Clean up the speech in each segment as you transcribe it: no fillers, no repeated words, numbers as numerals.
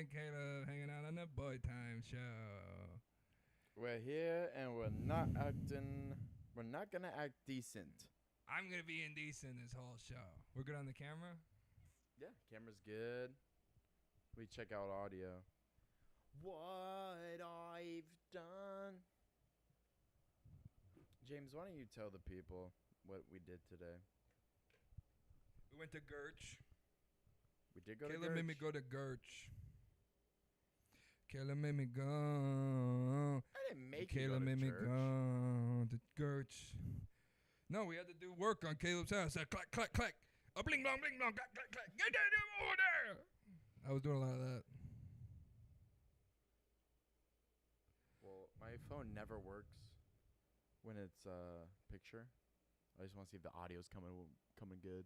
and Caleb hanging out on the Boy Time show. We're here and we're not gonna act decent. I'm gonna be indecent this whole show. We're good on the camera? Yeah, camera's good. We check out audio. What I've done. James, why don't you tell the people what we did today? We went to Gertch. We did go Caleb to Gertch. made me go to Gertch. Caleb made me go. I didn't make you Caleb go to made me church. go to Gertch. No, we had to do work on Caleb's house. Clack, clack, clack. A bling, blong, clack, clack, clack. Get that over there. I was doing a lot of that. Well, my phone never works when it's picture. I just want to see if the audio's coming good.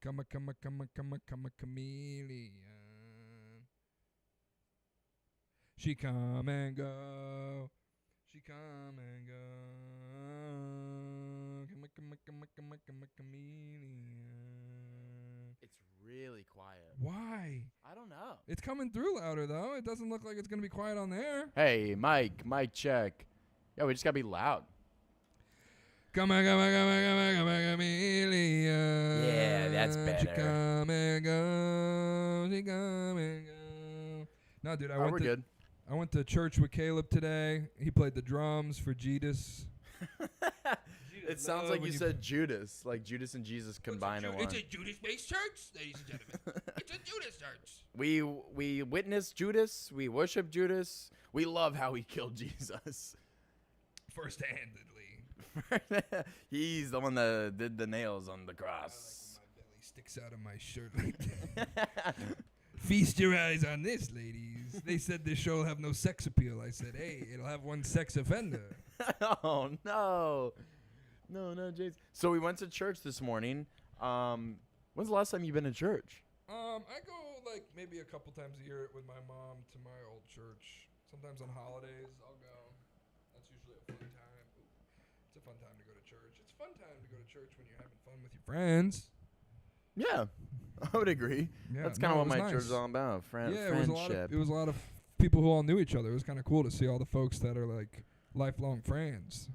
Come a chameleon. She come and go. She come and go. Come a chameleon. It's really quiet. Why? I don't know. It's coming through louder though. It doesn't look like it's gonna be quiet on there. Hey, mic check. Yeah, we just gotta be loud. Come a chameleon. Yeah, that's She better. come and go. She come and go. No, dude, We're good. I went to church with Caleb today. He played the drums for Jesus. It sounds like you said Judas, like Judas and Jesus combined in one. It's a Judas-based church, ladies and gentlemen. It's a Judas church. We witnessed Judas. We worship Judas. We love how he killed Jesus. First-handedly. He's the one that did the nails on the I cross. like when my belly sticks out of my shirt like that. Feast your eyes on this, ladies. They said this show will have no sex appeal. I said, hey, it'll have one sex offender. Oh, no. No, James. So we went to church this morning. When's the last time you've been to church? I go like maybe a couple times a year with my mom to my old church. Sometimes on holidays I'll go. That's usually a fun time. It's a fun time to go to church. It's a fun time to go to church when you're having fun with your friends. Yeah, I would agree. Yeah, That's kind of no, what it my was church is nice. all about. Yeah, Friendship. it was a lot of people who all knew each other. It was kind of cool to see all the folks that are like lifelong friends.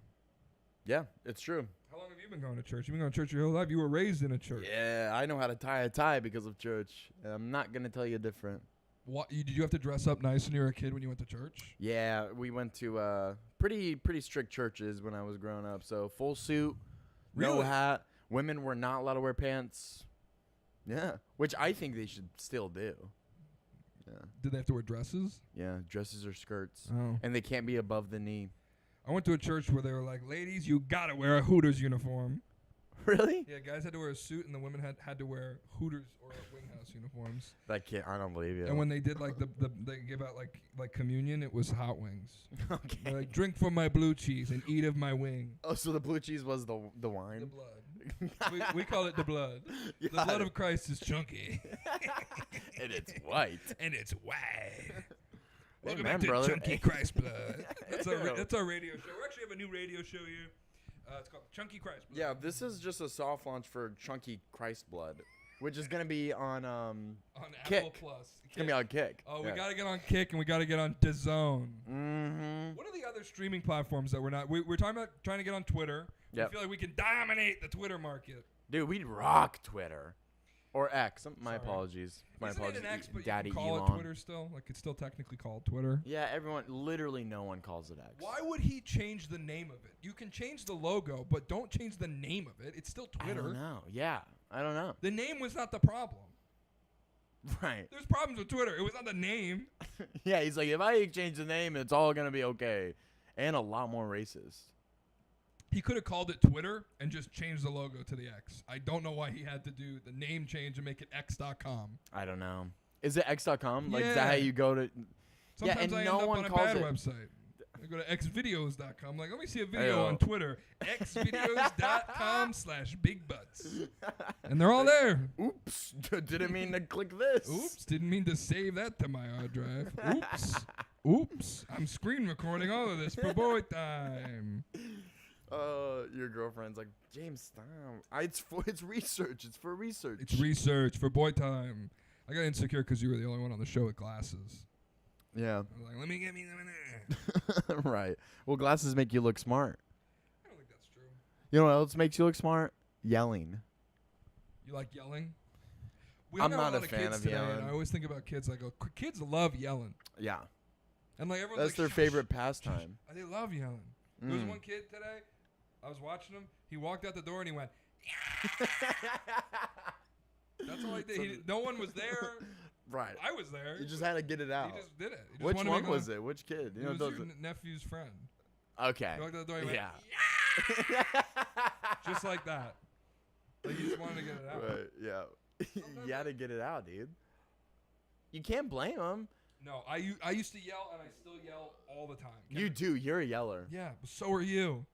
Yeah, it's true. How long have you been going to church? You've been going to church your whole life. You were raised in a church. Yeah, I know how to tie a tie because of church. And I'm not going to tell you different. What, did you have to dress up nice when you were a kid when you went to church? Yeah, we went to pretty strict churches when I was growing up. So full suit, no Really? hat. Women were not allowed to wear pants. Yeah, which I think they should still do. Yeah, Did they have to wear dresses? yeah, dresses or skirts. Oh. And they can't be above the knee. I went to a church where they were like, ladies, you got to wear a Hooters uniform. Really? Yeah, guys had to wear a suit, and the women had to wear Hooters or Winghouse uniforms. That can't. I don't believe you. And when they did like they give out like communion, it was hot wings. Okay. They're like, drink from my blue cheese and eat of my wing. Oh, so the blue cheese was the The wine. blood. we call it the blood. The Got blood it. of Christ is chunky. And it's white. And it's white. Welcome Amen, back to brother. Chunky Christ Blood. That's our Ew. that's our radio show. We actually have a new radio show here. It's called Chunky Christ Blood. Yeah, this is just a soft launch for Chunky Christ Blood, which is gonna be on On Kick. Apple Plus. It's gonna be on Kick. Oh, Yeah. we gotta get on Kick and we gotta get on DAZN. Mm-hmm. What are the other streaming platforms that we're not? We're talking about trying to get on Twitter. Yep. We feel like we can dominate the Twitter market. Dude, we'd rock Twitter. Or X. My Sorry. apologies. My Isn't apologies. it an X, but Daddy you can call Elon. it Twitter still? Like it's still technically called Twitter. Yeah, literally no one calls it X. Why would he change the name of it? You can change the logo, but don't change the name of it. It's still Twitter. I don't know. Yeah, I don't know. The name was not the problem. Right. There's problems with Twitter. It was not the name. Yeah, he's like, if I change the name, it's all gonna be okay. And a lot more racist. He could have called it Twitter and just changed the logo to the X. I don't know why he had to do the name change and make it X.com. I don't know. Is it X.com? Like, is that Yeah. how you go to... Sometimes and I end no up one on a calls bad it- website. I go to xvideos.com. Like, let me see a video Ayo. on Twitter. xvideos.com/bigbutts. And they're all there. Oops. Didn't mean to click this. Oops. Didn't mean to save that to my hard drive. Oops. Oops. I'm screen recording all of this for boy time. Your girlfriend's like, James, stop. It's research. It's for research. It's research for boy time. I got insecure because you were the only one on the show with glasses. Yeah. I was like, let me get me. Right. Well, glasses make you look smart. I don't think that's true. You know what else makes you look smart? Yelling. You like yelling? I'm not a fan of yelling. And I always think about kids. I go, kids love yelling. Yeah. And like everyone's That's like, their "Shush, favorite shush, pastime. shush." They love yelling. There was one kid today. I was watching him. He walked out the door and he went, yeah! That's all he did. No one was there. Right. I was there. You just had to get it out. He just did it. He just Which wanted one was it? Which kid? It was your nephew's friend. Okay. He walked out the door and he Yeah. went, yeah! Just like that. Like he just wanted to get it out. Right. Yeah. You had to get it out, dude. You can't blame him. No, I used to yell and I still yell all the time. You do. You're a yeller. Yeah, but so are you.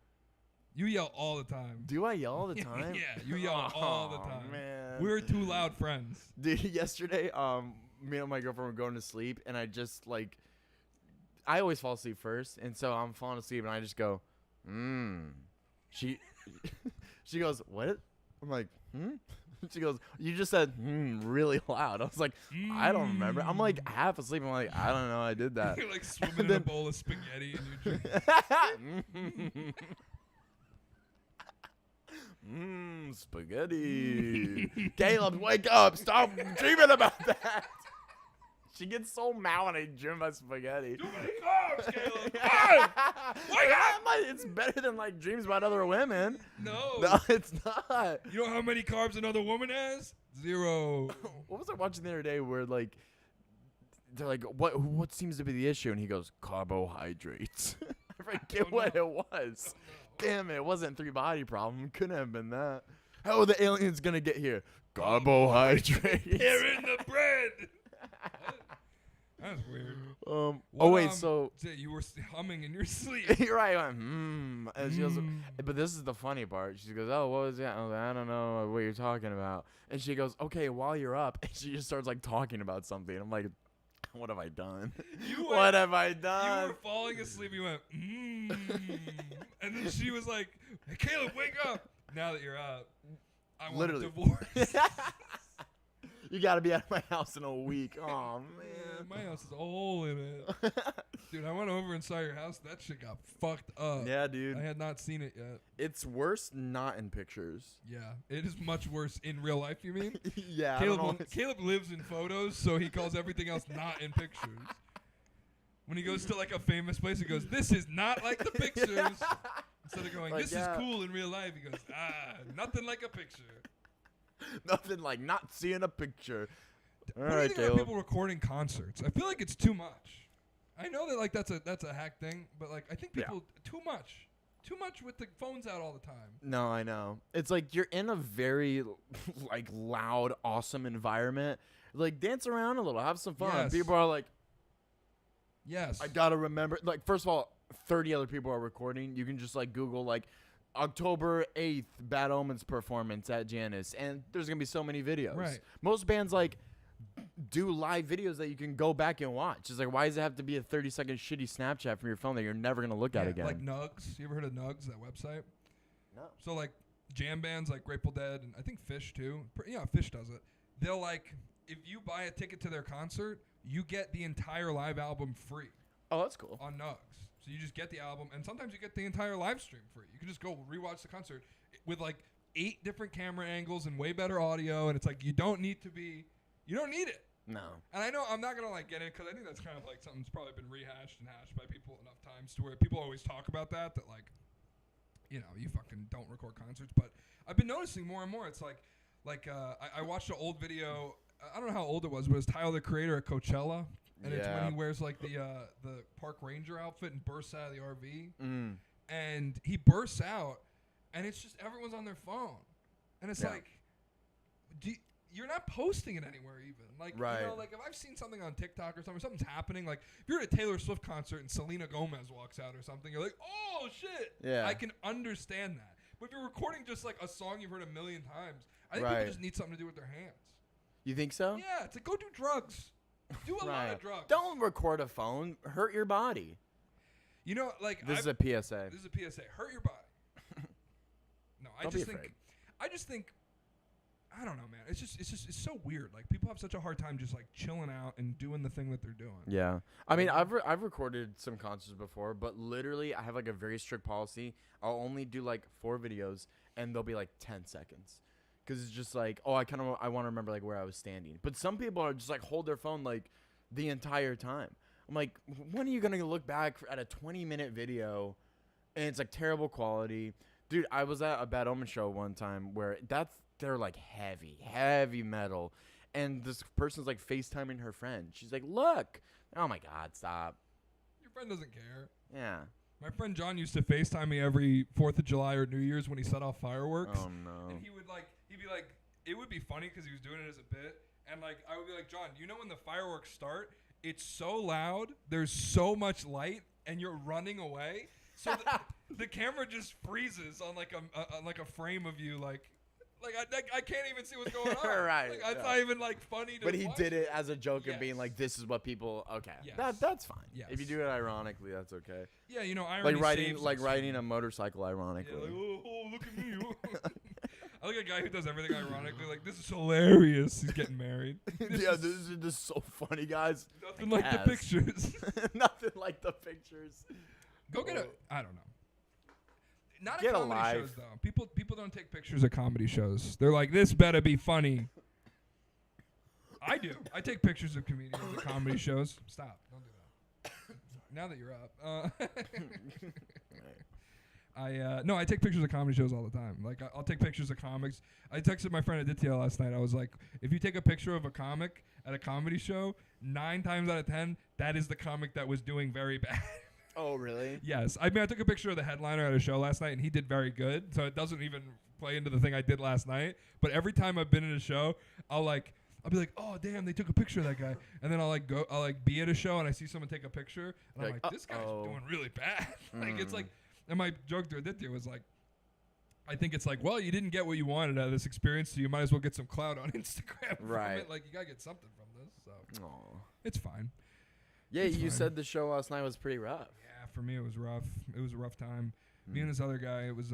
You yell all the time. Do I yell all the time? Yeah, you yell all the time. Man. We're two loud friends. Dude, yesterday, me and my girlfriend were going to sleep, and I just, like, I always fall asleep first, and so I'm falling asleep, and I just go, She goes, what? I'm like, She goes, you just said, really loud. I was like, I don't remember. I'm like half asleep. I'm like, I don't know. I did that. You're like swimming in a bowl of spaghetti and you drink. Spaghetti. Caleb, wake up. Stop dreaming about that. She gets so mad when I dream about spaghetti. Too many carbs, Caleb. Wake up. It's better than like dreams about other women. No, it's not. You know how many carbs another woman has? 0. What was I watching the other day where like they're like, what seems to be the issue? And he goes, carbohydrates. I forget what it was. Damn it wasn't 3 body problem. Couldn't have been that. How are the aliens gonna get here? Carbohydrates. They're in the bread. That's weird. So you were humming in your sleep. you're right. I went, and she goes, but this is the funny part. She goes, oh, what was that? I was like, I don't know what you're talking about. And she goes, okay, while you're up, and she just starts like talking about something. I'm like, what have I done? What have I done? You were falling asleep. You went, and then she was like, hey, Caleb, wake up. Now that you're up, I want a divorce. You got to be out of my house in a week. Oh, man. My house has a hole in it. Dude, I went over and saw your house. That shit got fucked up. Yeah, dude. I had not seen it yet. It's worse not in pictures. Yeah. It is much worse in real life, you mean? Yeah. Caleb lives in photos, so he calls everything else not in pictures. When he goes to like a famous place, he goes, this is not like the pictures. Instead of going, this is cool in real life, he goes, nothing like a picture. Nothing like not seeing a picture. What do you think about people recording concerts? I feel like it's too much. I know that like that's a hack thing, but like I think people too much with the phones out all the time. No, I know. It's like you're in a very like loud, awesome environment. Like dance around a little, have some fun. Yes. People are like, yes, I gotta remember. Like first of all, 30 other people are recording. You can just like Google like October 8th, Bad Omens performance at Janice, and there's gonna be so many videos. Right. Most bands like do live videos that you can go back and watch. It's like, why does it have to be a 30-second shitty Snapchat from your phone that you're never gonna look at again? Like Nugs. You ever heard of Nugs, that website? No. So like jam bands like Grateful Dead and I think Fish too. Yeah, Fish does it. They'll like if you buy a ticket to their concert, you get the entire live album free. Oh, that's cool. On Nugs. So you just get the album, and sometimes you get the entire live stream free. You can just go rewatch the concert with like 8 different camera angles and way better audio, and it's like you don't need it. No. And I know I'm not gonna like get it because I think that's kind of like something that's probably been rehashed and hashed by people enough times to where people always talk about that like, you know, you fucking don't record concerts. But I've been noticing more and more. It's like I watched an old video. I don't know how old it was, but it was Tyler, the Creator, at Coachella. And it's when he wears like the park ranger outfit and bursts out of the RV. And he bursts out, and it's just everyone's on their phone. And it's like, you're not posting it anywhere even. Like, you know, like if I've seen something on TikTok or something's happening, like if you're at a Taylor Swift concert and Selena Gomez walks out or something, you're like, oh shit. Yeah. I can understand that. But if you're recording just like a song you've heard a million times, I think people just need something to do with their hands. You think so? Yeah, it's like go do drugs. Do a lot of drugs. Don't record a phone. Hurt your body. You know, like this is a PSA. This is a PSA. Hurt your body. No, I just think I don't know, man. It's so weird. Like people have such a hard time just like chilling out and doing the thing that they're doing. Yeah. I mean, I've recorded some concerts before, but literally I have like a very strict policy. I'll only do like 4 videos and they'll be like 10 seconds. Cuz it's just like, oh, I want to remember like where I was standing. But some people are just like hold their phone like the entire time. I'm like, when are you going to look back at a 20-minute video and it's like terrible quality? Dude, I was at a Bad Omen show one time where they're like heavy metal, and this person's like FaceTiming her friend. She's like, look. Oh my God, stop. Your friend doesn't care. Yeah. My friend John used to FaceTime me every 4th of July or New Year's when he set off fireworks. Oh no. And he'd be like, it would be funny because he was doing it as a bit. And like, I would be like, John, you know when the fireworks start, it's so loud, there's so much light, and you're running away. So the camera just freezes on like a frame of you, like I can't even see what's going on. Right. Like, it's not even like funny to But he watch. did it as a joke and being Yes. like, this is what people. Okay. Yes. That's fine. Yes. If you do it ironically, that's okay. Yeah, you know, irony Like saves riding us. a motorcycle ironically. Yeah, like, oh, look at me. I like a guy who does everything ironically. Like, this is hilarious. He's getting married. Yeah, this is so funny, guys. Nothing like the pictures. Nothing like the pictures. Go get I don't know. Not Get at a comedy life. shows though. People don't take pictures at comedy shows. They're like, this better be funny. I do. I take pictures of comedians at comedy shows. Stop. Don't do that. Now that you're up. I take pictures of comedy shows all the time. Like I'll take pictures of comics. I texted my friend Aditya last night. I was like, if you take a picture of a comic at a comedy show, 9 times out of 10, that is the comic that was doing very bad. Oh, really? Yes. I mean, I took a picture of the headliner at a show last night, and he did very good. So it doesn't even play into the thing I did last night. But every time I've been at a show, I'll be like, oh, damn, they took a picture of that guy. And then I'll be at a show, and I see someone take a picture, and I'm like, this guy's doing really bad. It's like, and my joke to Aditya was like, I think it's like, well, you didn't get what you wanted out of this experience, so you might as well get some clout on Instagram from it. Like, you got to get something from this. So it's fine. Yeah, you said the show last night was pretty rough. Yeah, for me it was rough. It was a rough time. Me and this other guy, it was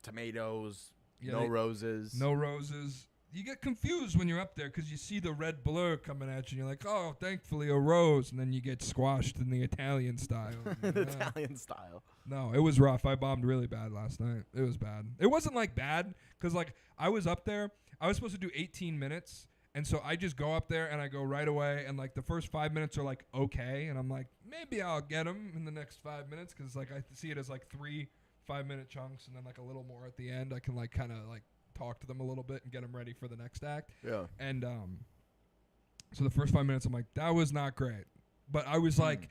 tomatoes, no roses. No roses. You get confused when you're up there because you see the red blur coming at you. And you're like, oh, thankfully a rose, and then you get squashed in the Italian style. Italian style. No, it was rough. I bombed really bad last night. It was bad. It wasn't like bad because like I was up there. I was supposed to do 18 minutes. And so I just go up there and I go right away, and like the first 5 minutes are like okay, and I'm like maybe I'll get them in the next 5 minutes because like I see it as like 3 5-minute chunks and then like a little more at the end. I can like kind of like talk to them a little bit and get them ready for the next act. Yeah. And so the first 5 minutes I'm like that was not great, but I was like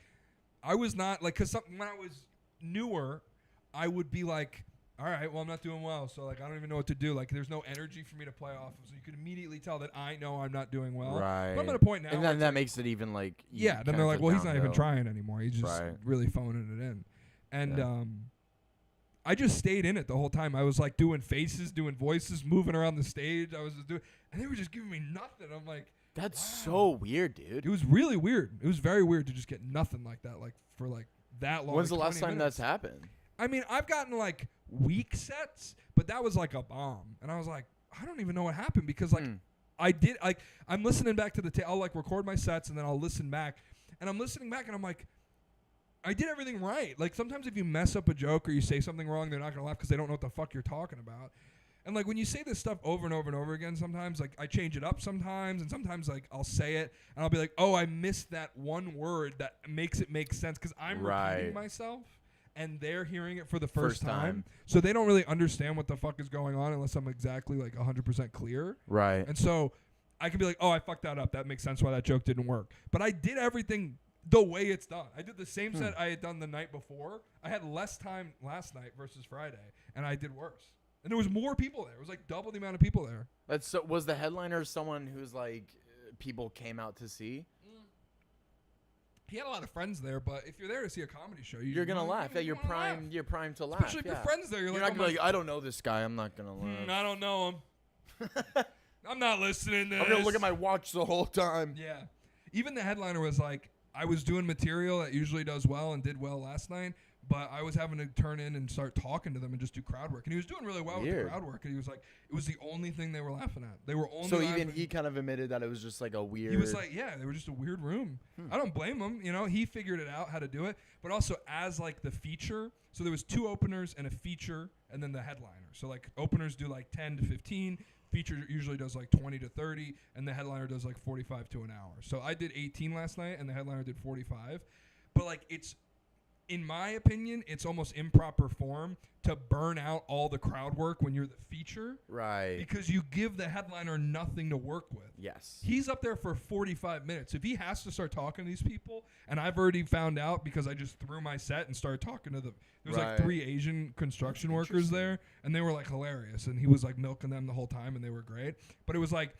I was not like because when I was newer I would be like, all right, well, I'm not doing well, so, like, I don't even know what to do. Like, there's no energy for me to play off of, so you could immediately tell that I know I'm not doing well. Right. But I'm at a point now. And then that makes it even, like, yeah, then they're like, well, he's not even trying anymore. He's just really phoning it in. And I just stayed in it the whole time. I was, like, doing faces, doing voices, moving around the stage. I was just doing, and they were just giving me nothing. I'm like, that's so weird, dude. It was really weird. It was very weird to just get nothing like that, like, for, like, that long. When's the last time that's happened? I mean, I've gotten, like, weak sets, but that was, like, a bomb. And I was like, I don't even know what happened because, like, I'm listening back to I'll, like, record my sets and then I'll listen back. And I'm listening back and I'm like, I did everything right. Like, sometimes if you mess up a joke or you say something wrong, they're not going to laugh because they don't know what the fuck you're talking about. And, like, when you say this stuff over and over and over again, sometimes, like, I change it up sometimes, and sometimes, like, I'll say it, and I'll be like, oh, I missed that one word that makes it make sense because I'm repeating myself. And they're hearing it for the first time. So they don't really understand what the fuck is going on unless I'm exactly like 100% clear. Right. And so I can be like, oh, I fucked that up. That makes sense why that joke didn't work. But I did everything the way it's done. I did the same set I had done the night before. I had less time last night versus Friday, and I did worse. And there was more people there. It was like double the amount of people there. That's so. Was the headliner someone who's like people came out to see? He had a lot of friends there, but if you're there to see a comedy show, you're gonna laugh. Yeah, you're primed. You're primed to laugh. Especially if your friends there. You're like, not gonna be like, I don't know this guy. I'm not gonna laugh. I don't know him. I'm not listening to this. I'm gonna look at my watch the whole time. Yeah. Even the headliner was like, I was doing material that usually does well and did well last night. But I was having to turn in and start talking to them and just do crowd work. And he was doing really well with the crowd work. And he was like, it was the only thing they were laughing at. They were only So laughing. even he kind of admitted that it was just like a weird. He was like, yeah, they were just a weird room. I don't blame him. You know, he figured it out how to do it. But also as like the feature, so there was 2 openers and a feature and then the headliner. So like openers do like 10 to 15. Feature usually does like 20 to 30. And the headliner does like 45 to an hour. So I did 18 last night and the headliner did 45. But like it's, in my opinion, it's almost improper form to burn out all the crowd work when you're the feature. Right. Because you give the headliner nothing to work with. Yes. He's up there for 45 minutes. If he has to start talking to these people, and I've already found out because I just threw my set and started talking to them. There was like 3 Asian construction workers there, and they were like hilarious. And he was like milking them the whole time, and they were great. But it was like,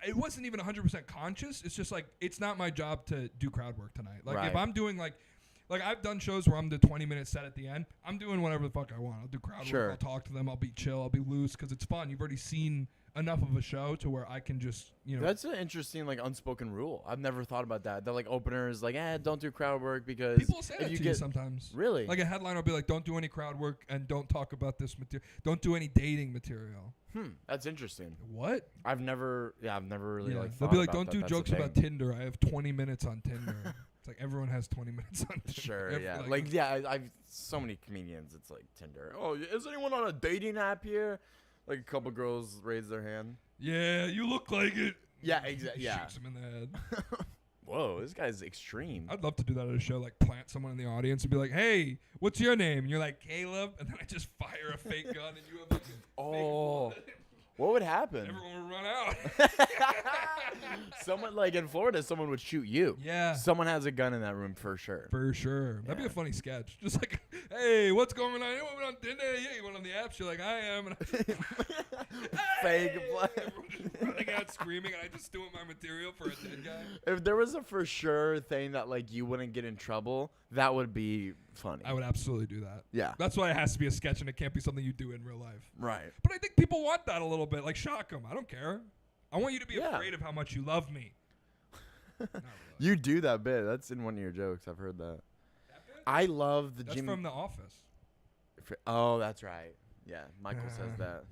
it wasn't even 100% conscious. It's just like, it's not my job to do crowd work tonight. Like if I'm doing like I've done shows where I'm the 20-minute set at the end. I'm doing whatever the fuck I want. I'll do crowd work. I'll talk to them. I'll be chill. I'll be loose because it's fun. You've already seen enough of a show to where I can just, you know. That's an interesting, like, unspoken rule. I've never thought about that. The, like, openers, like, don't do crowd work because. People say that to you sometimes. Really? Like a headliner will be like, don't do any crowd work and don't talk about this material. Don't do any dating material. That's interesting. What? I've never really, like, they'll thought be like, about don't do that. jokes about Tinder. I have 20 minutes on Tinder. It's like everyone has 20 minutes on Tinder. Sure, yeah. I've so many comedians. It's like Tinder. Oh, is anyone on a dating app here? Like a couple girls raise their hand. Yeah, you look like it. Yeah, exactly. Yeah. Shoots him in the head. Whoa, this guy's extreme. I'd love to do that at a show, like plant someone in the audience and be like, hey, what's your name? And you're like, Caleb. And then I just fire a fake gun and you have like a fake bullet. What would happen? Everyone would run out. Someone, like in Florida, someone would shoot you. Yeah. Someone has a gun in that room for sure. For sure. That'd be a funny sketch. Just like, hey, what's going on? Anyone went on Tinder? Yeah, you went on the apps. You're like, I am. And Fake blood. Everyone just running out screaming, and I just doing my material for a dead guy. If there was a for sure thing that like you wouldn't get in trouble, that would be funny. I would absolutely do that. Yeah. That's why it has to be a sketch, and it can't be something you do in real life. Right. But I think people want that a little bit. Like, shock them. I don't care. I want you to be afraid of how much you love me. Not really. You do that bit. That's in one of your jokes. I've heard that. That bit? I love the That's Jim. from The Office. Oh, that's right. Yeah, Michael says that.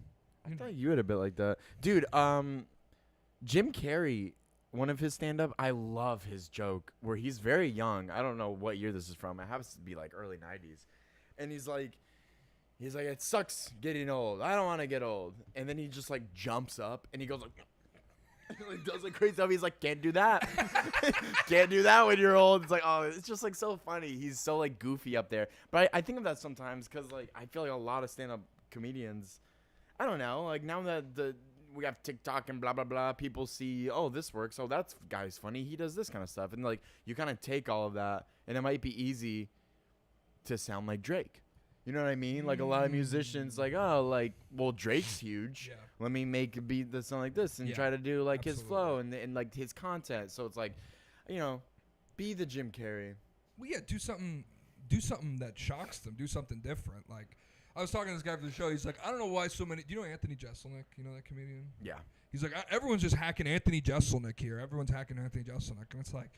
I thought you had a bit like that. Dude, Jim Carrey, one of his stand-up, I love his joke where he's very young. I don't know what year this is from. It happens to be like early 90s. And he's like, it sucks getting old. I don't want to get old. And then he just like jumps up and he goes like, like does like crazy stuff. He's like, can't do that. Can't do that when you're old. It's like, oh, it's just like so funny. He's so like goofy up there. But I think of that sometimes because like I feel like a lot of stand-up comedians, I don't know, like now that we have TikTok and blah blah blah, people see, oh, this works. Oh, that guy's funny. He does this kind of stuff, and like you kind of take all of that, and it might be easy to sound like Drake. You know what I mean? Like a lot of musicians, like, oh, like, well, Drake's huge. Yeah. Let me make a beat that sound like this and try to do like his flow and like his content. So it's like, you know, be the Jim Carrey. Well, yeah, do something that shocks them. Do something different. Like, I was talking to this guy for the show. He's like, I don't know why so many. Do you know Anthony Jeselnik? You know that comedian? Yeah. He's like, everyone's just hacking Anthony Jeselnik here. Everyone's hacking Anthony Jeselnik, and it's like,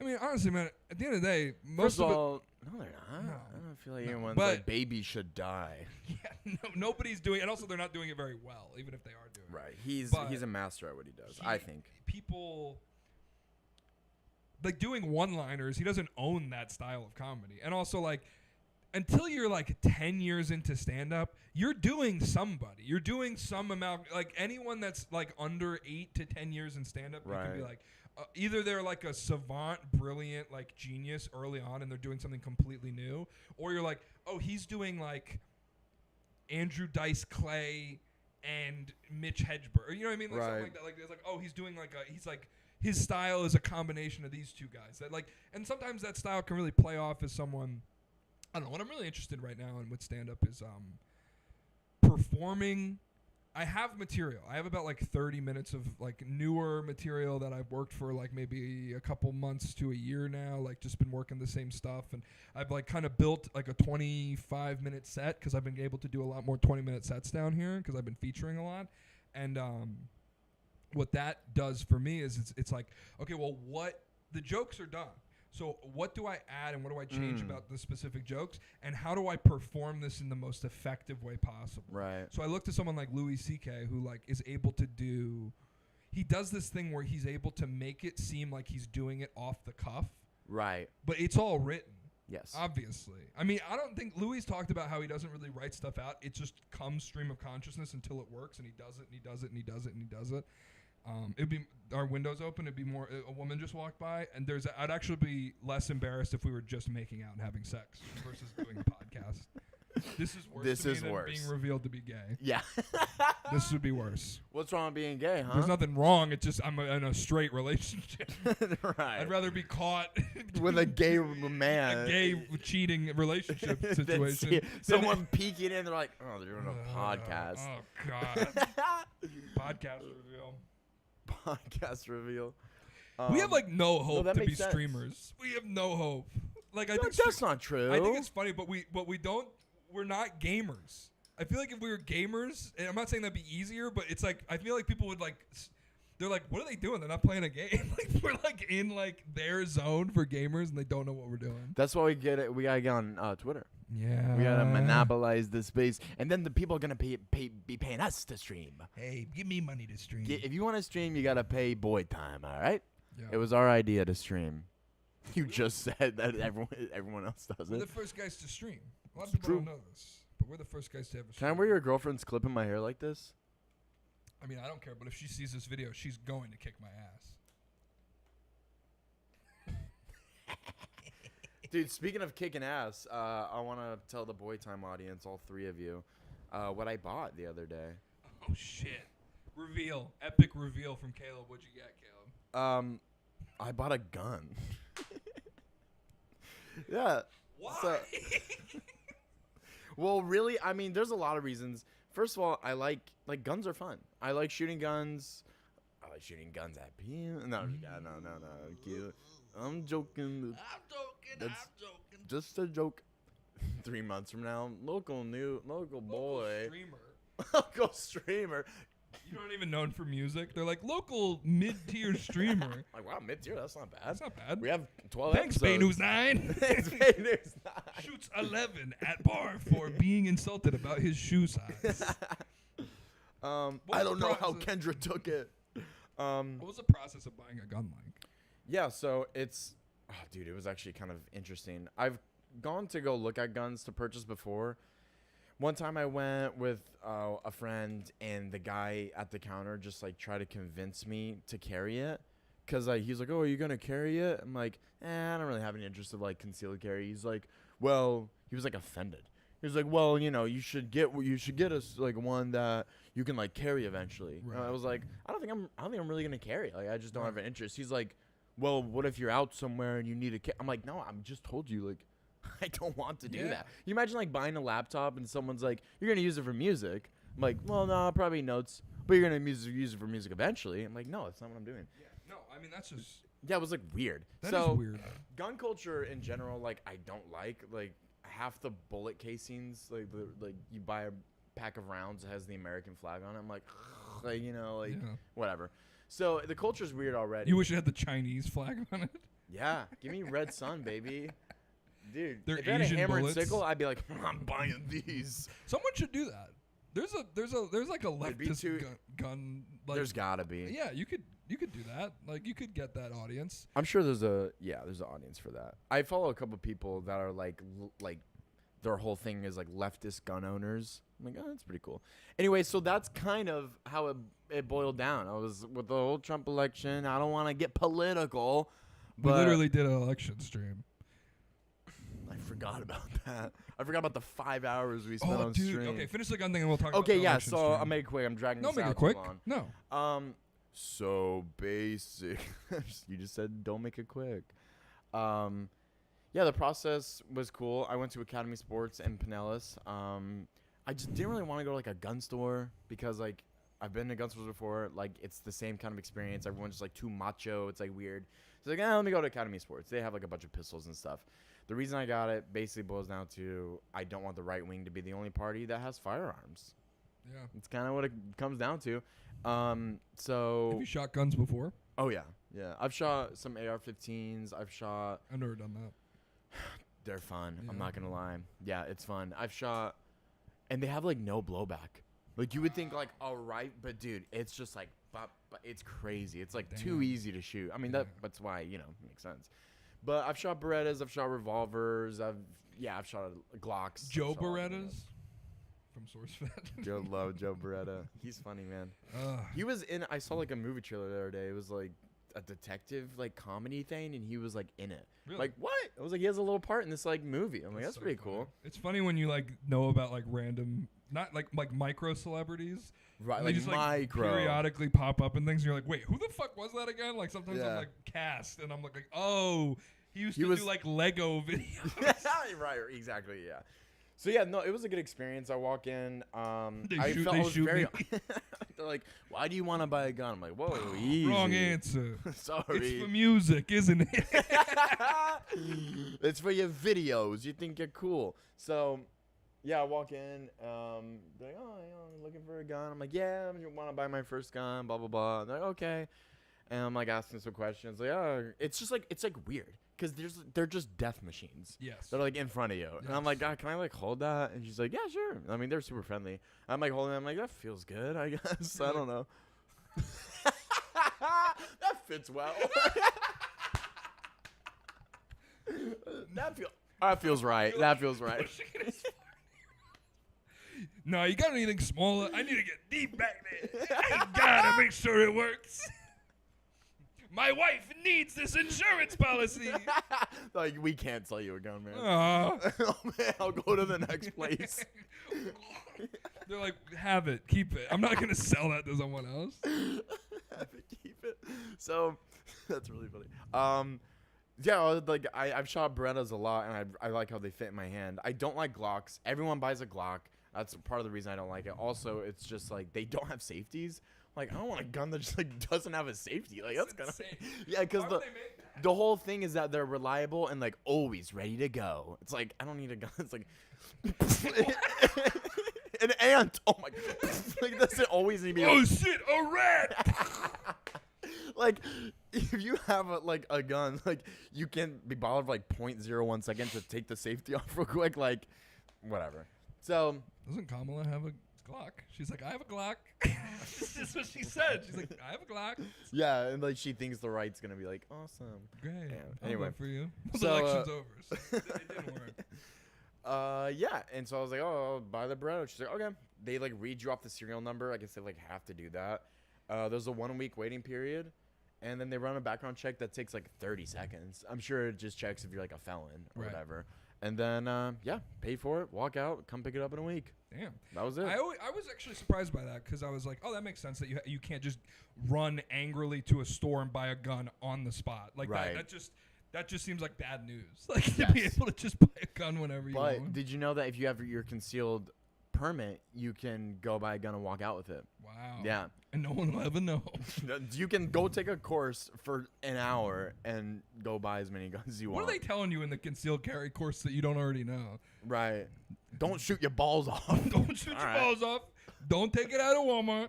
I mean, honestly, man, at the end of the day, most of all, no, they're not. No, I don't feel like anyone's like, baby should die. Yeah, nobody's doing it. And also, they're not doing it very well, even if they are doing it. Right. He's a master at what he does, I think. People, like, doing one-liners, he doesn't own that style of comedy. And also, like, until you're, like, 10 years into stand-up, you're doing somebody. You're doing some amount. Like, anyone that's, like, under 8 to 10 years in stand-up, you can be like, either they're like a savant, brilliant, like genius early on and they're doing something completely new, or you're like, oh, he's doing like Andrew Dice Clay and Mitch Hedberg. You know what I mean? Like something like that. Like it's like, oh, he's doing like he's like his style is a combination of these two guys. That like, and sometimes that style can really play off as someone. I don't know. What I'm really interested right now in with stand up is performing. I have material. I have about like 30 minutes of like newer material that I've worked for like maybe a couple months to a year now, like just been working the same stuff. And I've like kind of built like a 25-minute set because I've been able to do a lot more 20-minute sets down here because I've been featuring a lot. And what that does for me is it's like, okay, well, what the jokes are done. So what do I add and what do I change Mm. about the specific jokes? And how do I perform this in the most effective way possible? Right. So I look to someone like Louis C.K. who like is able to do. He does this thing where he's able to make it seem like he's doing it off the cuff, Right. but it's all written. Yes. Obviously. I mean, I don't think Louis talked about how he doesn't really write stuff out. It just comes stream of consciousness until it works, and he does it, and he does it, and he does it, and he does it. It'd be our windows open. It'd be more. A woman just walked by, and I'd actually be less embarrassed if we were just making out and having sex versus doing a podcast. This is worse. This to me is than worse. being revealed to be gay. Yeah. This would be worse. What's wrong with being gay, huh? There's nothing wrong. It's just I'm in a straight relationship. Right. I'd rather be caught with a gay man. a gay cheating relationship Then situation. see someone peeking in, they're like, oh, they're doing a podcast. Oh God. Podcast reveal. Podcast reveal. We have like no hope that to be makes sense. streamers. We have no hope. Like I No, think that's not true. I think it's funny, but we don't. We're not gamers. I feel like if we were gamers, and I'm not saying that'd be easier, but it's like I feel like people would like. They're like, what are they doing? They're not playing a game. Like we're like in like their zone for gamers, and they don't know what we're doing. That's why we get it. We gotta get on Twitter. Yeah. We gotta monopolize the space, and then the people are gonna be paying us to stream. Hey, give me money to stream. If you want to stream, you gotta pay BOYTime. All right. Yeah. It was our idea to stream. You just said that everyone else does We're it. the first guys to stream. A lot of It's people true. don't know this, but we're the first guys to ever Can I stream. wear your girlfriend's clipping my hair like this? I mean, I don't care, but if she sees this video, she's going to kick my ass. Dude, speaking of kicking ass, I want to tell the BOYTime audience, all three of you, what I bought the other day. Oh shit! Reveal, epic reveal from Caleb. What'd you get, Caleb? I bought a gun. Yeah. Why? So, well, really, I mean, there's a lot of reasons. First of all, I like guns are fun. I like shooting guns. I like shooting guns at people. No, cute. I'm joking. That's just a joke. 3 months from now, local boy, Streamer. local streamer. You aren't even known for music. They're like local mid-tier streamer. Like, wow, mid-tier, that's not bad. That's not bad. We have 12 Thanks, Bay episodes. News 9. Thanks, Bay News 9. Shoots 11 at bar for being insulted about his shoe size. I don't know how Kendra took it. What was the process of buying a gun like? Yeah, so it's, dude, it was actually kind of interesting. I've gone to go look at guns to purchase before. One time I went with a friend, and the guy at the counter just like tried to convince me to carry it, cause like he's like, "Oh, are you gonna carry it?" I'm like, I don't really have any interest of like concealed carry. He's like, well, he was like offended. He was like, well, you should get us like one that you can like carry eventually. Right. And I was like, I don't think I'm really gonna carry it. Like, I just don't have an interest. He's like, well, what if you're out somewhere and you need a I'm like, no, I'm just told you, like, I don't want to do that. You imagine like buying a laptop and someone's like, you're gonna use it for music. I'm like, well, no, probably notes, but you're gonna use it for music eventually. I'm like, no, that's not what I'm doing. Yeah, no, I mean that's just Yeah, it was like weird. that is weird. Gun culture in general, like, I don't like half the bullet casings, like you buy a pack of rounds that has the American flag on it. I'm like, whatever. So the culture's weird already. You wish it had the Chinese flag on it. Yeah, give me Red Sun, baby. Dude, They're if I had a Asian hammer bullets. and sickle, I'd be like, I'm buying these. Someone should do that. There's like a leftist gun. Like, There's gotta be. Yeah, you could do that. Like you could get that audience. I'm sure there's an audience for that. I follow a couple people that are like their whole thing is like leftist gun owners. I'm like, oh, that's pretty cool. Anyway, so that's kind of how it boiled down. I was with the whole Trump election. I don't want to get political, We but literally did an election stream. I forgot about that. I forgot about the 5 hours we spent on dude. stream. Okay, finish the gun thing and we'll talk about Okay, the yeah. election So stream. I'll make it quick. I'm dragging No, this make out it quick. too long. No. So basic. You just said don't make it quick. Yeah, the process was cool. I went to Academy Sports in Pinellas. I just didn't really want to go to like a gun store because like I've been to gun stores before. Like it's the same kind of experience. Everyone's just like too macho. It's like weird. So like, let me go to Academy Sports. They have like a bunch of pistols and stuff. The reason I got it basically boils down to I don't want the right wing to be the only party that has firearms. Yeah. It's kind of what it comes down to. So Have you shot guns before? oh yeah, Yeah, I've shot some AR-15s. I've shot. I've never done that. They're fun. Yeah. I'm not gonna lie. Yeah, it's fun. I've shot, and they have like no blowback. Like you would think like, all right, but dude, it's just like, but it's crazy. It's like too Damn. easy to shoot. I mean Yeah. that's why it makes sense. But I've shot Berettas. I've shot revolvers. I've shot Glocks. Joe I've shot all of Berettas them. from SourceFed. Joe love Joe Beretta. He's funny, man. He was in. I saw like a movie trailer the other day. It was like a detective like comedy thing, and he was like in it. Really? Like what? I was like, he has a little part in this like movie. I'm like, that's so pretty funny. cool. It's funny when you like know about like random, not like micro celebrities. Right, And like they just micro. like periodically pop up and things, and you're like, wait, who the fuck was that again? Like sometimes I'm Yeah. like cast, and I'm like, oh, he He do was- like Lego videos. Right, exactly, yeah. So yeah, no, it was a good experience. I walk in, They I shoot- felt they I was shoot very. me. They're like, why do you want to buy a gun? I'm like, whoa, easy. Wrong answer. Sorry. It's for music, isn't it? It's for your videos. You think you're cool. So, yeah, I walk in. They're like, oh, looking for a gun. I'm like, yeah, I want to buy my first gun. Blah blah blah. They're like, okay. And I'm like asking some questions. Like, oh, it's just like it's like weird because they're just death machines. Yes. They're like in front of you, and I'm like, God, can I like hold that? And she's like, yeah, sure. I mean, they're super friendly. I'm like holding it. I'm like, that feels good, I guess. I don't know. That fits well. That feels right. That feels right. No, you got anything smaller? I need to get deep back there. I gotta make sure it works. My wife needs this insurance policy. Like, we can't sell you a gun, man. Aw. Oh man, I'll go to the next place. They're like, have it, keep it. I'm not gonna sell that to someone else. Have it, keep it. So that's really funny. Yeah, like I've shot Berettas a lot, and I like how they fit in my hand. I don't like Glocks. Everyone buys a Glock. That's part of the reason I don't like it. Also, it's just like they don't have safeties. Like, I don't want a gun that just like doesn't have a safety. Like that's gonna insane. yeah, because Why would they make that? the whole thing is that they're reliable and like always ready to go. It's like I don't need a gun. It's like an ant. Oh my god! Like does it always need to be? Oh shit, a rat! Like if you have a gun, like you can be bothered for like 0.01 second to take the safety off real quick. Like whatever. So Doesn't Kamala have a Glock? She's like, I have a Glock. This is what she said. She's like, I have a Glock. yeah, and like she thinks the right's gonna be like awesome. Great. Yeah, I'll anyway. vote for you. So, the election's over. So it didn't work. Yeah, and so I was like, oh, I'll buy the bread. She's like, okay. They like read you off the serial number. I guess they like have to do that. There's a 1 week waiting period, and then they run a background check that takes like 30 seconds. I'm sure it just checks if you're like a felon or Right. whatever. And then yeah, pay for it, walk out, come pick it up in a week. Damn. That was it. I was actually surprised by that because I was like, oh, that makes sense that you can't just run angrily to a store and buy a gun on the spot. Like Right. that just seems like bad news. Like to be Yes. able to just buy a gun whenever you But want. did you know that if you have your concealed permit, you can go buy a gun and walk out with it? Wow. Yeah. And no one will ever know. You can go take a course for an hour and go buy as many guns as you What want. are they telling you in the concealed carry course that you don't already know? Right. Don't shoot your balls off. Don't shoot your All right. balls off. Don't take it out of Walmart.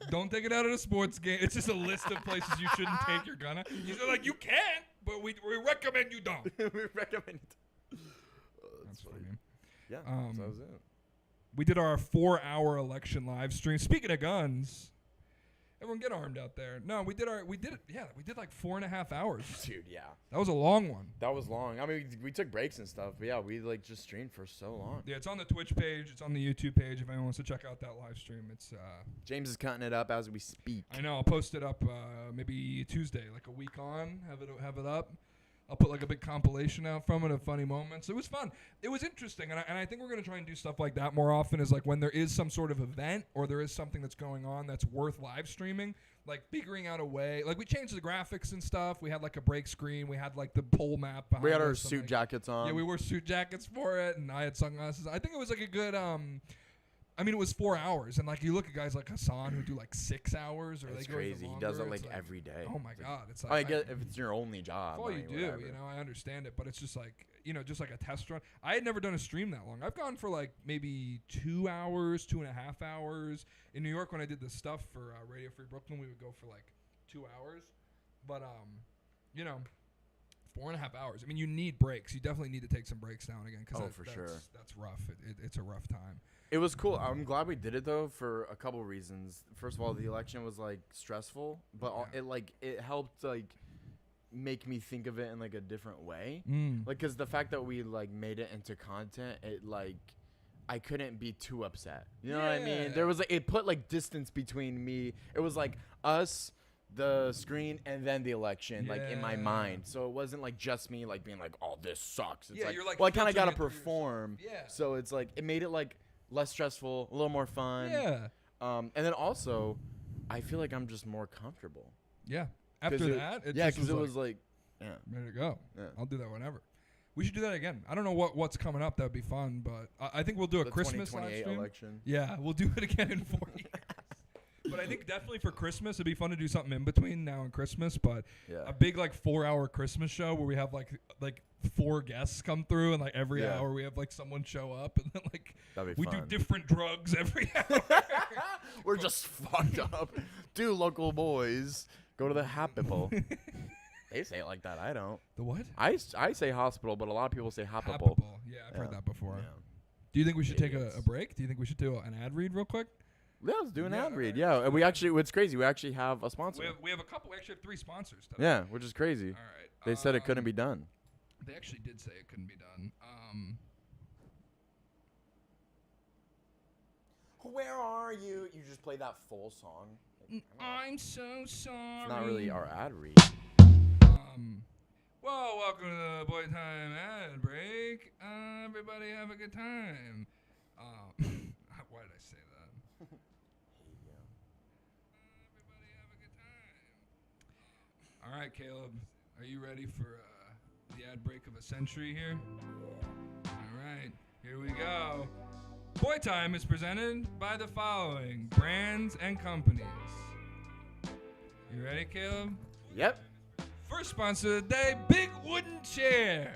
Don't take it out of the sports game. It's just a list of places you shouldn't take your gun out. He's like, you can, but we recommend you don't. We recommend it. That's funny. Yeah, Um, so that was it. We did our 4-hour election live stream. Speaking of guns, everyone get armed out there. No, we did like 4.5 hours. Dude, yeah. That was a long one. That was long. I mean, we took breaks and stuff, but yeah, we like just streamed for so long. Yeah, it's on the Twitch page. It's on the YouTube page. If anyone wants to check out that live stream, it's. James is cutting it up as we speak. I know. I'll post it up maybe Tuesday, like a week on. Have it up. I'll put like a big compilation out from it of funny moments. It was fun. It was interesting, and I think we're gonna try and do stuff like that more often. Is like when there is some sort of event or there is something that's going on that's worth live streaming. Like figuring out a way. Like we changed the graphics and stuff. We had like a break screen. We had like the pole map behind We had our us and, suit like, jackets on. Yeah, we wore suit jackets for it, and I had sunglasses. I think it was like a good. I mean, it was 4 hours, and like you look at guys like Hassan who do like 6 hours, or It's they go even crazy. He longer. does it It's like every day. Oh my It's like- god, it's like I get if it's your only job. it's all I you mean, do. whatever. You know, I understand it, but it's just like just like a test run. I had never done a stream that long. I've gone for like maybe 2 hours, 2.5 hours. In New York, when I did the stuff for Radio Free Brooklyn, we would go for like 2 hours. But 4.5 hours. I mean, you need breaks. You definitely need to take some breaks now and again. That's rough. It's a rough time. It was cool. I'm glad we did it though for a couple reasons. First of all, the election was like stressful, but it helped like make me think of it in like a different way. Like, cause the fact that we like made it into content, it like I couldn't be too upset. You know what I mean? There was like it put like distance between me. It was like us, the screen, and then the election, like in my mind. So it wasn't like just me like being like, oh, this sucks. It's you're like, well, I kind of got to perform. So it's like it made it like less stressful, a little more fun. And then also, I feel like I'm just more comfortable. Yeah. After that, because it was like, ready to go. Yeah. I'll do that whenever. We should do that again. I don't know what's coming up. That would be fun, but I think we'll do a Christmas live stream. Election. Yeah, we'll do it again in 4 years. But I think definitely for Christmas, it'd be fun to do something in between now and Christmas. But a big like 4-hour Christmas show where we have like 4 guests come through, and like every hour we have like someone show up, and then like we do different drugs every hour. We're just fucked up. Two local boys go to the hospital. They say it like that. I don't. The what? I say hospital, but a lot of people say hospital. Hospital. Yeah, I've heard that before. Yeah. Do you think we should take a break? Do you think we should do an ad read real quick? Yeah, let's do an ad read. Yeah, and we actually, it's crazy. We actually have a sponsor. We have a couple. We actually have 3 sponsors today. Yeah, which is crazy. All right. They said it couldn't be done. They actually did say it couldn't be done. Where are you? You just play that full song. I'm so sorry. It's not really our ad read. Well, welcome to the BOYTime ad break. Everybody have a good time. Why did I say that? Everybody have a good time. All right, Caleb, are you ready for the ad break of a century here? All right, here we go. BOYTime is presented by the following brands and companies. You ready, Caleb? Yep. First sponsor of the day, Big Wooden Chair.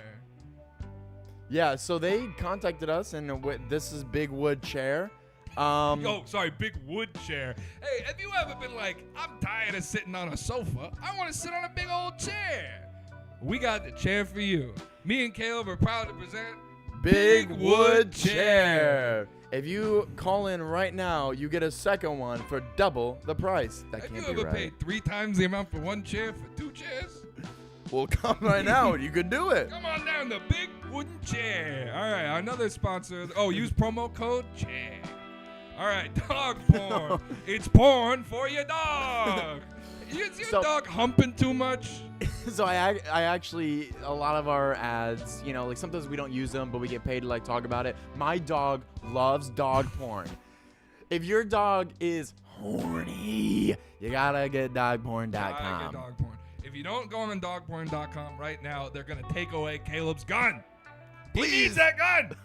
Yeah, so they contacted us, and this is Big Wood Chair. Big Wood Chair. Hey, have you ever been like, I'm tired of sitting on a sofa. I want to sit on a big old chair. We got the chair for you. Me and Caleb are proud to present Big Wood Chair. If you call in right now, you get a second one for double the price. That can't be right. Have you ever paid 3 times the amount for one chair for 2 chairs? Well, come right now. You could do it. Come on down, the Big Wooden Chair. All right, another sponsor. Oh, use promo code CHAIR. All right, dog porn. It's porn for your dog. Is your dog humping too much? So I actually, a lot of our ads, you know, like sometimes we don't use them, but we get paid to like talk about it. My dog loves dog porn. If your dog is horny, you gotta get dogporn.com. If you don't go on dogporn.com right now, they're gonna take away Caleb's gun. Please. He needs that gun.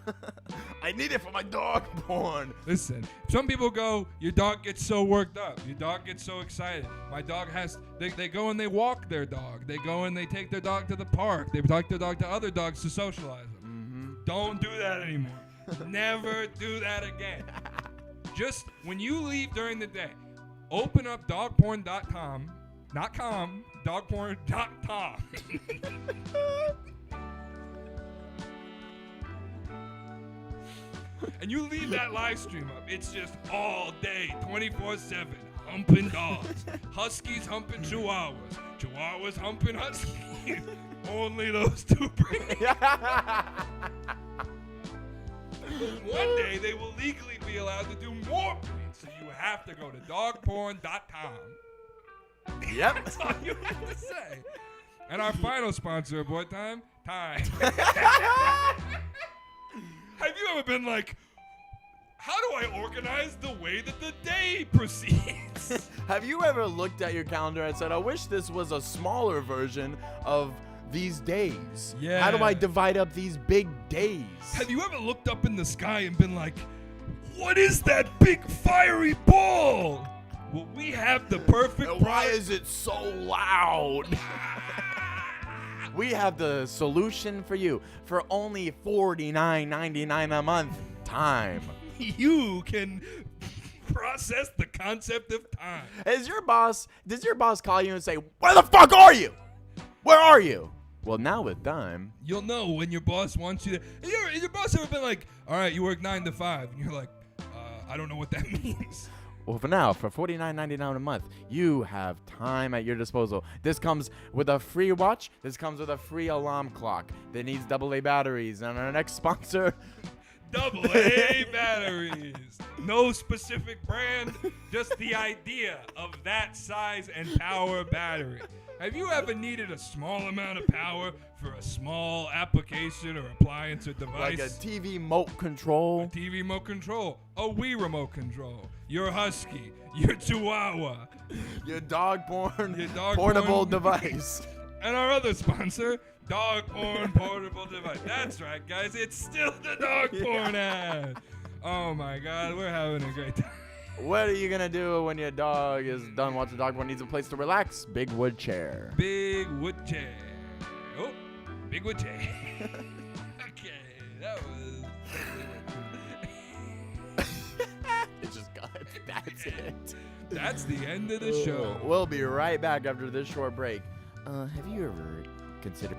I need it for my dog porn. Listen, some people go, your dog gets so worked up. Your dog gets so excited. My dog they go and they walk their dog. They go and they take their dog to the park. They take their dog to other dogs to socialize them. Mm-hmm. Don't do that anymore. Never do that again. Just when you leave during the day, open up dogporn.com, not com, dogporn.com. And you leave that live stream up. It's just all day, 24/7, humping dogs. Huskies humping chihuahuas. Chihuahuas humping huskies. Only those 2 breeds. One day they will legally be allowed to do more breeds. So you have to go to dogporn.com. Yep. That's all you have to say. And our final sponsor of BOYTime, Time. Have you ever been like, how do I organize the way that the day proceeds? Have you ever looked at your calendar and said, I wish this was a smaller version of these days? Yeah. How do I divide up these big days? Have you ever looked up in the sky and been like, what is that big fiery ball? Well, we have the perfect Why is it so loud? We have the solution for you for only $49.99 a month. Time. You can process the concept of time. Does your boss call you and say, "Where the fuck are you? Where are you?" Well, now with time, You'll know when your boss wants you to. Your boss ever been like, all right, you work 9 to 5. And you're like, I don't know what that means. well, for now, for $49.99 a month, you have time at your disposal. This comes with a free watch. This comes with a free alarm clock that needs AA batteries. And our next sponsor, AA batteries. No specific brand, just the idea of that size and power battery. Have you ever needed a small amount of power for a small application or appliance or device? like a TV remote control. A TV remote control, a Wii remote control, your husky, your chihuahua, Your dog porn, Your dog portable porn. device. and our other sponsor, Dog Porn Portable Device. That's right, guys. It's still the dog porn ad. Oh my God, we're having a great time. What are you gonna do when your dog is done watching dog porn, needs a place to relax? Big wood chair. Big wood chair. Oh, big wood chair. Okay, that was. It's just got. That's it. That's the end of the show. We'll be right back after this short break. Have you ever considered